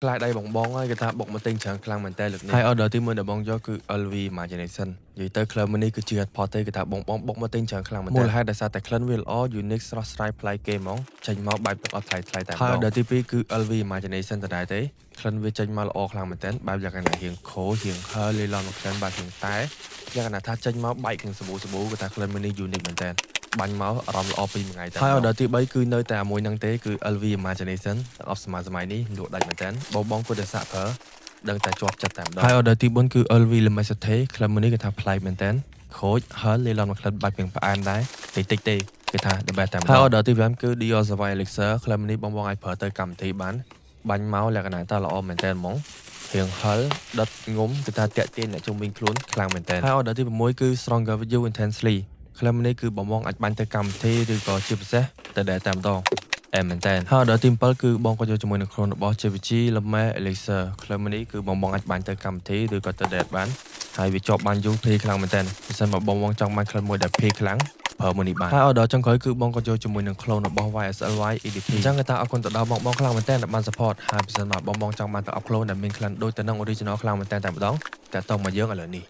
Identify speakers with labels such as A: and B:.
A: ខ្លាយដៃបងៗហើយគេថាបុកមកទិញច្រើនខ្លាំងមែនតើលើកនេះហើយ order ទី1ដែលបងយកគឺ LV Imagination និយាយទៅក្លឹបមួយនេះគឺជា head pot ទេគេថាបងបុកមកទិញច្រើនខ្លាំងមែនតើមូលហេតុដោយសារតែក្លិនវាល្អ unique ស្រស់ស្រាយប្លែកគេហ្មងចេញមកបែបទឹកអត់ថ្លៃតែម្ដងហើយ order ទី2គឺ LV Imagination ដដែលទេក្លិនវាចេញមកល្អខ្លាំងមែនតើបែបលក្ខណៈរៀងខូរៀងហឺលេឡនមកក្លិនបែបរៀងតែលក្ខណៈថាចេញមកបែកនឹងសាប៊ូគេថាក្លិនមួយនេះ unique មែនតើបាញ់មកអារម្មណ៍ល្អពីមួយថ្ងៃតែហើយ order ទី3គឺនៅតែមួយហ្នឹងទេគឺ LV Imagination ទាំងអស់សម័យនេះលក់ដាច់មែនតើបងគួរតែសាក់ប្រើដឹងតែជាប់ចិត្តតែម្ដងហើយ order ទី4គឺ LV Lemaitre ក្លឹបមួយនេះគេថាប្លែកមែនតើខូចហើយលេឡនមកក្លិនបែបរៀងផ្អែមដែរតិចទេគេថា the best តែម្ដងហើយ order ទី5គឺ Dior Sauvage Elixir ក្លឹបនេះបងអាចប្រើទៅកម្មវិធីបានបាញ់មកលក្ខណៈថាល្អមែនតើហ្មងរៀងហិលដុតងុំគេថាតាក់ទាញអ្នកជុំវិញខ្លួនខ្លាំងមែនតើហើយ order ទី6គឺ Stronger with You Intensely ក្លឹបនេះគឺបងអាចបាញ់ទៅកម្មវិធីឬក៏ជាពិសេសទៅតែម្ដងមែនតើហើយ order ទី7គឺបងក៏យកជាមួយនឹងខ្លួនរបស់ JVG Lame Elixir ក្លឹបនេះគឺបងអាចបាញ់ទៅកម្មវិធីឬក៏ទៅតែបានហើយវាជាប់បានយូរភេខ្លាំងមែនតើបើសិនមកបងចង់បាញ់ក្លឹបមួយដែលភេខ្លាំងប្រើមួយនេះបានហើយ order ចុងក្រោយគឺបងក៏យកជាមួយនឹង clone របស់ YSL EDP អញ្ចឹងគេថាអរគុណទៅដល់បងខ្លាំងមែនតើដែលបាន support ហើយបើសិនមកបងចង់បានទៅ upload ដែលមានក្លិនដូចទៅនឹង original ខ្លាំងមែនតើម្ដងតាក់ទងមកយើងឥឡូវនេះ